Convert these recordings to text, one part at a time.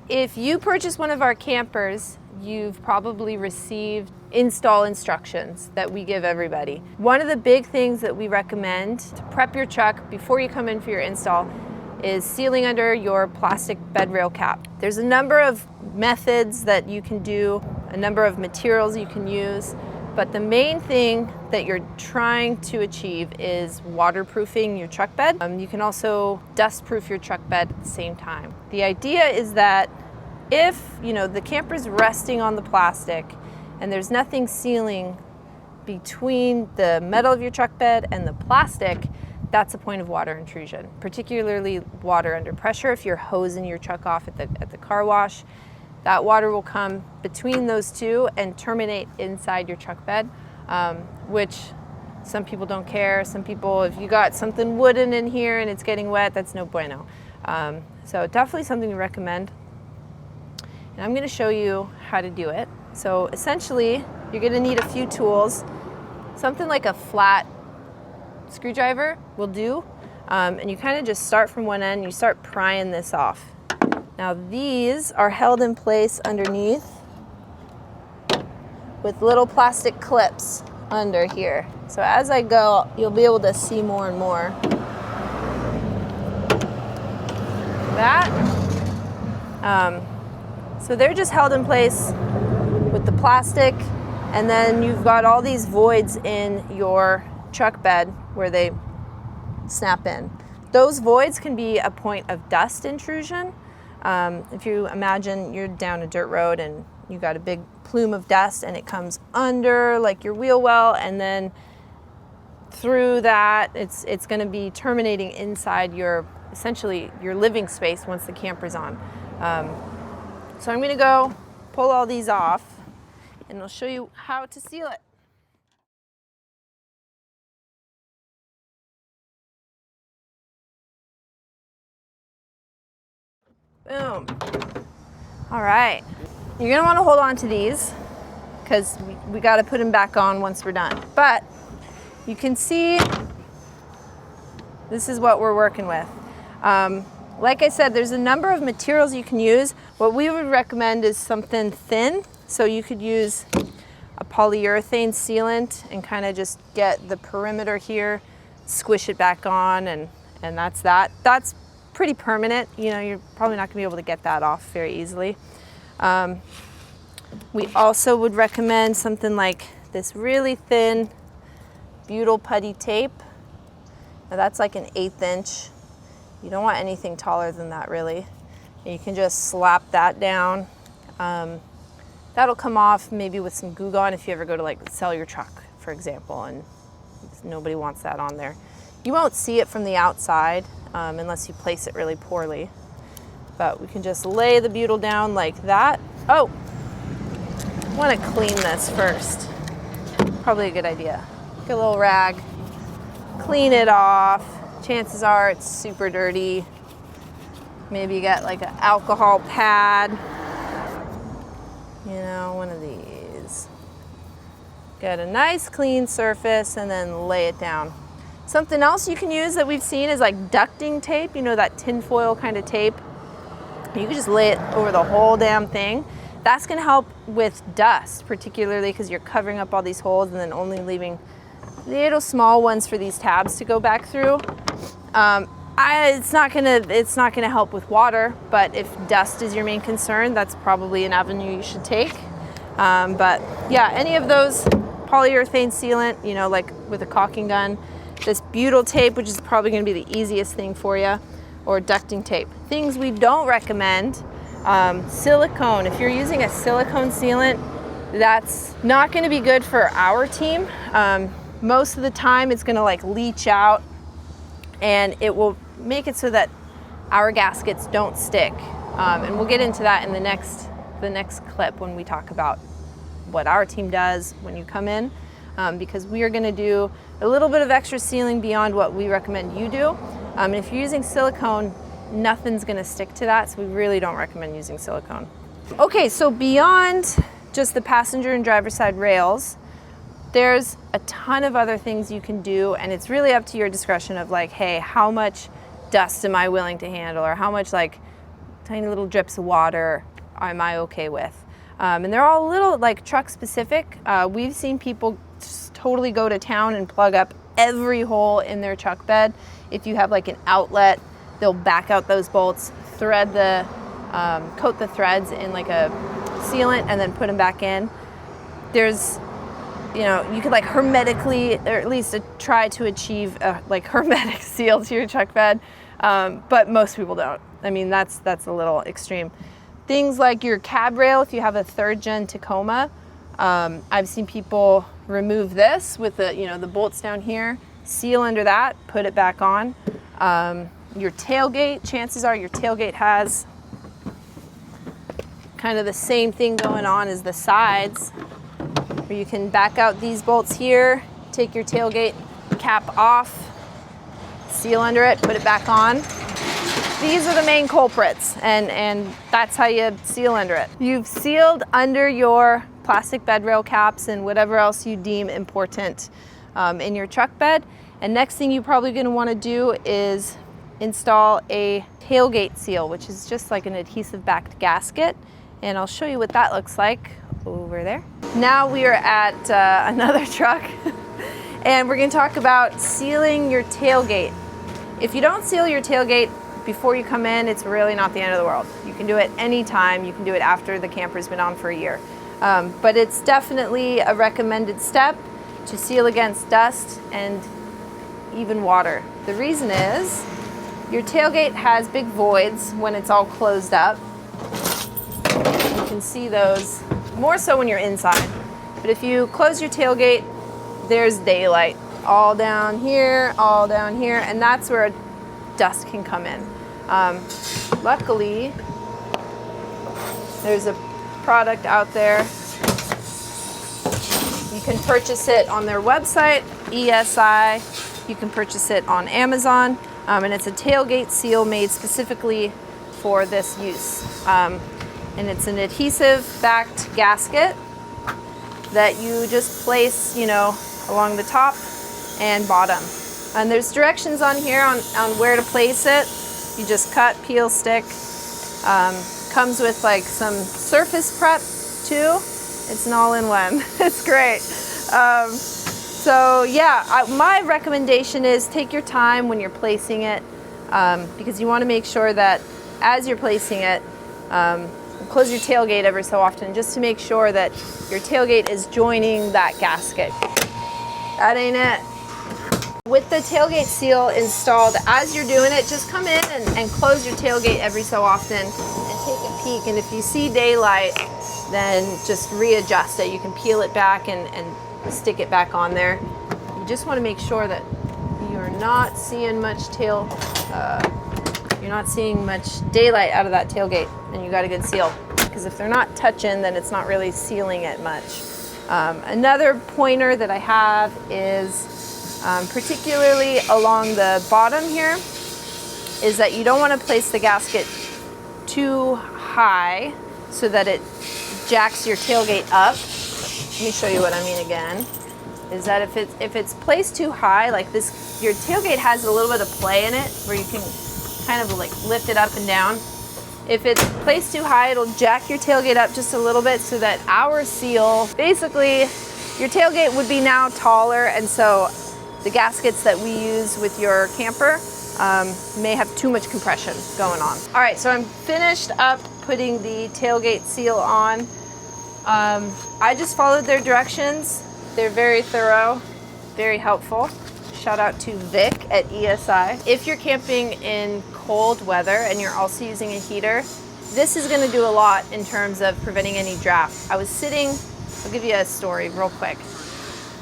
If you purchase one of our campers, you've probably received install instructions that we give everybody. One of the big things that we recommend to prep your truck before you come in for your install is sealing under your plastic bed rail cap. There's a number of methods that you can do, a number of materials you can use, but the main thing that you're trying to achieve is waterproofing your truck bed. You can also dust-proof your truck bed at the same time. The idea is that if the camper's resting on the plastic and there's nothing sealing between the metal of your truck bed and the plastic, that's a point of water intrusion, particularly water under pressure. If you're hosing your truck off at the car wash, that water will come between those two and terminate inside your truck bed, which some people don't care. Some people, if you got something wooden in here and it's getting wet, that's no bueno. So definitely something we recommend. And I'm gonna show you how to do it. So essentially, you're gonna need a few tools. Something like a flat screwdriver will do. And you kind of just start from one end, you start prying this off. Now these are held in place underneath with little plastic clips under here. So as I go, you'll be able to see more and more. That. So they're just held in place with the plastic, and then you've got all these voids in your truck bed where they snap in. Those voids can be a point of dust intrusion. If you imagine you're down a dirt road and you got a big plume of dust and it comes under like your wheel well, and then through that it's going to be terminating inside essentially your living space once the camper's on. So I'm going to go pull all these off and I'll show you how to seal it. Boom. All right. You're going to want to hold on to these because we got to put them back on once we're done. But you can see this is what we're working with. Like I said, there's a number of materials you can use. What we would recommend is something thin. So you could use a polyurethane sealant and kind of just get the perimeter here, squish it back on, and that's that. That's pretty permanent. You're probably not gonna be able to get that off very easily. We also would recommend something like this really thin butyl putty tape. Now that's like an 1/8 inch. You don't want anything taller than that really. And you can just slap that down. That'll come off maybe with some Goo Gone if you ever go to like sell your truck, for example, and nobody wants that on there. You won't see it from the outside unless you place it really poorly. But we can just lay the butyl down like that. Oh, I want to clean this first. Probably a good idea. Get a little rag, clean it off. Chances are it's super dirty. Maybe you got like an alcohol pad. One of these. Get a nice clean surface and then lay it down. Something else you can use that we've seen is like ducting tape, that tinfoil kind of tape. You can just lay it over the whole damn thing. That's gonna help with dust, particularly because you're covering up all these holes and then only leaving little small ones for these tabs to go back through. It's not gonna help with water, but if dust is your main concern, that's probably an avenue you should take. But yeah, any of those polyurethane sealant, like with a caulking gun, this butyl tape, which is probably gonna be the easiest thing for you, or ducting tape. Things we don't recommend, silicone. If you're using a silicone sealant, that's not gonna be good for our team. Most of the time it's gonna like leach out and it will make it so that our gaskets don't stick. And we'll get into that in the next clip when we talk about what our team does when you come in, because we are gonna do a little bit of extra sealing beyond what we recommend you do. And if you're using silicone, nothing's gonna stick to that, so we really don't recommend using silicone. Okay, so beyond just the passenger and driver side rails, there's a ton of other things you can do, and it's really up to your discretion of like, hey, how much dust am I willing to handle, or how much like tiny little drips of water am I okay with? And they're all a little like truck specific. We've seen people just totally go to town and plug up every hole in their truck bed. If you have like an outlet, they'll back out those bolts, thread the, coat the threads in like a sealant and then put them back in. There's, you know, you could like hermetically, or at least try to achieve a like hermetic seal to your truck bed, but most people don't. I mean, that's a little extreme. Things like your cab rail, if you have a 3rd gen Tacoma, I've seen people remove this with the, you know, the bolts down here, seal under that, put it back on. Your tailgate, chances are your tailgate has kind of the same thing going on as the sides, where you can back out these bolts here, take your tailgate cap off, seal under it, put it back on. These are the main culprits, and that's how you seal under it. You've sealed under your plastic bed rail caps and whatever else you deem important in your truck bed. And next thing you're probably going to want to do is install a tailgate seal, which is just like an adhesive backed gasket. And I'll show you what that looks like over there. Now we are at another truck and we're going to talk about sealing your tailgate. If you don't seal your tailgate before you come in, it's really not the end of the world. You can do it anytime. You can do it after the camper's been on for a year. But it's definitely a recommended step to seal against dust and even water. The reason is your tailgate has big voids when it's all closed up. You can see those more so when you're inside. But if you close your tailgate, there's daylight all down here, and that's where dust can come in. Luckily, there's a product out there. You can purchase it on their website, ESI. You can purchase it on Amazon, and it's a tailgate seal made specifically for this use. And it's an adhesive-backed gasket that you just place, you know, along the top and bottom. And there's directions on here on where to place it. You just cut, peel, stick. Comes with like some surface prep too. It's an all-in-one. It's great. So yeah, my recommendation is take your time when you're placing it, because you want to make sure that as you're placing it, close your tailgate every so often just to make sure that your tailgate is joining that gasket. That ain't it. With the tailgate seal installed, as you're doing it, just come in and close your tailgate every so often and take a peek. And if you see daylight, then just readjust it. You can peel it back and stick it back on there. You just want to make sure that you're not seeing much you're not seeing much daylight out of that tailgate, and you got a good seal. Because if they're not touching, then it's not really sealing it much. Another pointer that I have is particularly along the bottom here, is that you don't want to place the gasket too high so that it jacks your tailgate up. Let me show you what I mean again. Is that if it's placed too high, like this, your tailgate has a little bit of play in it where you can kind of like lift it up and down. If it's placed too high, it'll jack your tailgate up just a little bit so that our seal, basically your tailgate would be now taller, and so the gaskets that we use with your camper may have too much compression going on. All right, so I'm finished up putting the tailgate seal on. I just followed their directions. They're very thorough, very helpful. Shout out to Vic at ESI. If you're camping in cold weather and you're also using a heater, this is gonna do a lot in terms of preventing any draft. I was sitting, I'll give you a story real quick.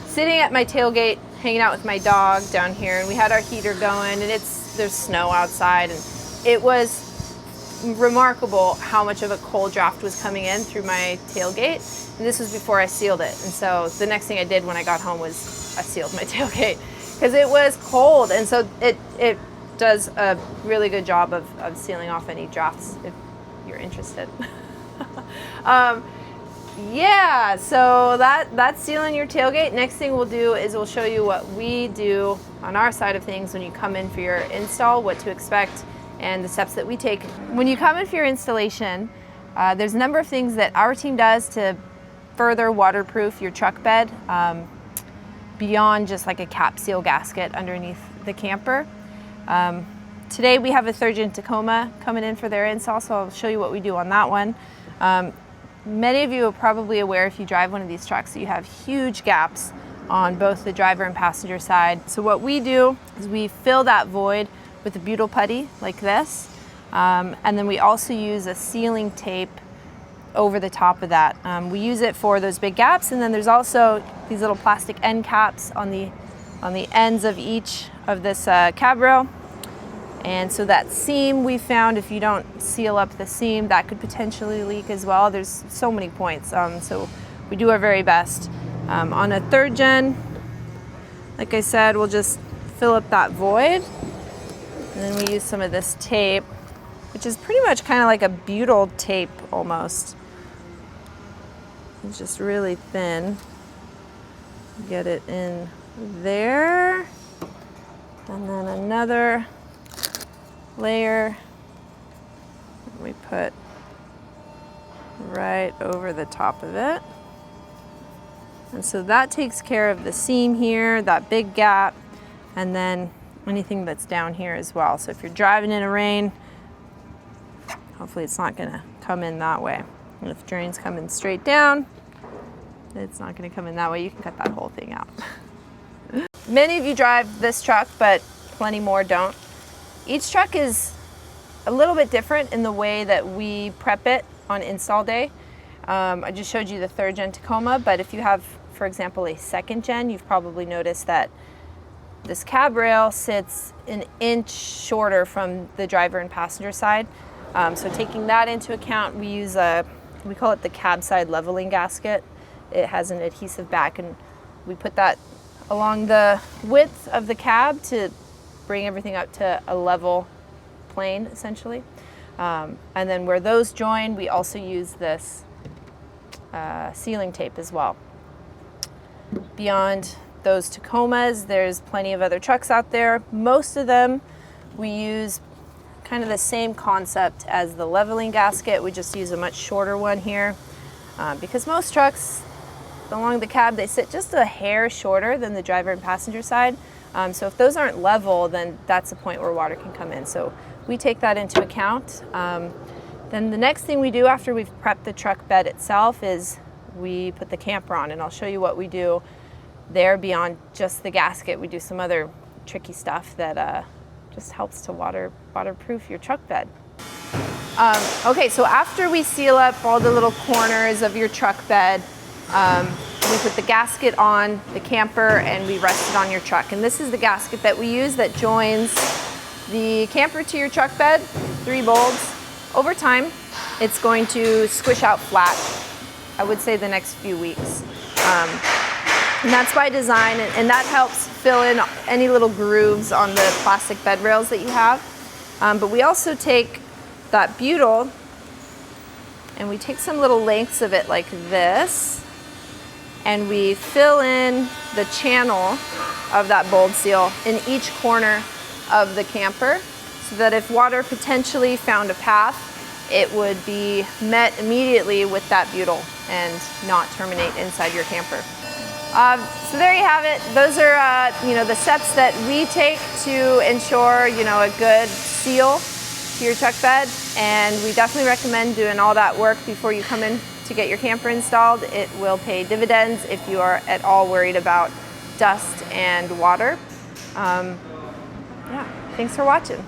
Sitting at my tailgate, hanging out with my dog down here, and we had our heater going, and there's snow outside, and it was remarkable how much of a cold draft was coming in through my tailgate. And this was before I sealed it. And so the next thing I did when I got home was I sealed my tailgate because it was cold. And so it does a really good job of sealing off any drafts if you're interested. Yeah, so that's sealing your tailgate. Next thing we'll do is we'll show you what we do on our side of things when you come in for your install, what to expect and the steps that we take. When you come in for your installation, there's a number of things that our team does to further waterproof your truck bed beyond just like a cap seal gasket underneath the camper. Today we have a 3rd Gen Tacoma coming in for their install, so I'll show you what we do on that one. Many of you are probably aware, if you drive one of these trucks, that you have huge gaps on both the driver and passenger side. So what we do is we fill that void with a butyl putty like this, and then we also use a sealing tape over the top of that. We use it for those big gaps, and then there's also these little plastic end caps on the ends of each of this cab rail. And so that seam, we found, if you don't seal up the seam, that could potentially leak as well. There's so many points, so we do our very best. On a 3rd Gen, like I said, we'll just fill up that void, and then we use some of this tape, which is pretty much kind of like a butyl tape almost. It's just really thin. Get it in there, and then another layer we put right over the top of it. And so that takes care of the seam here, that big gap, and then anything that's down here as well. So if you're driving in a rain, hopefully it's not gonna come in that way. And if the drain's coming straight down, it's not gonna come in that way. You can cut that whole thing out. Many of you drive this truck, but plenty more don't. Each truck is a little bit different in the way that we prep it on install day. I just showed you the 3rd Gen Tacoma, but if you have, for example, a 2nd Gen, you've probably noticed that this cab rail sits an inch shorter from the driver and passenger side. So taking that into account, we use we call it the cab side leveling gasket. It has an adhesive back, and we put that along the width of the cab to bring everything up to a level plane, essentially. And then where those join, we also use this sealing tape as well. Beyond those Tacomas, there's plenty of other trucks out there. Most of them, we use kind of the same concept as the leveling gasket. We just use a much shorter one here because most trucks along the cab, they sit just a hair shorter than the driver and passenger side. So if those aren't level, then that's the point where water can come in. So we take that into account. Then the next thing we do after we've prepped the truck bed itself is we put the camper on, and I'll show you what we do there beyond just the gasket. We do some other tricky stuff that just helps to waterproof your truck bed. Okay, so after we seal up all the little corners of your truck bed, we put the gasket on the camper and we rest it on your truck. And this is the gasket that we use that joins the camper to your truck bed, 3 bolts. Over time, it's going to squish out flat, I would say the next few weeks. And that's by design, and that helps fill in any little grooves on the plastic bed rails that you have. But we also take that butyl and we take some little lengths of it like this, and we fill in the channel of that bulb seal in each corner of the camper so that if water potentially found a path, it would be met immediately with that butyl and not terminate inside your camper. So there you have it. Those are the steps that we take to ensure a good seal to your truck bed, and we definitely recommend doing all that work before you come in to get your camper installed. It will pay dividends if you are at all worried about dust and water. Yeah, thanks for watching.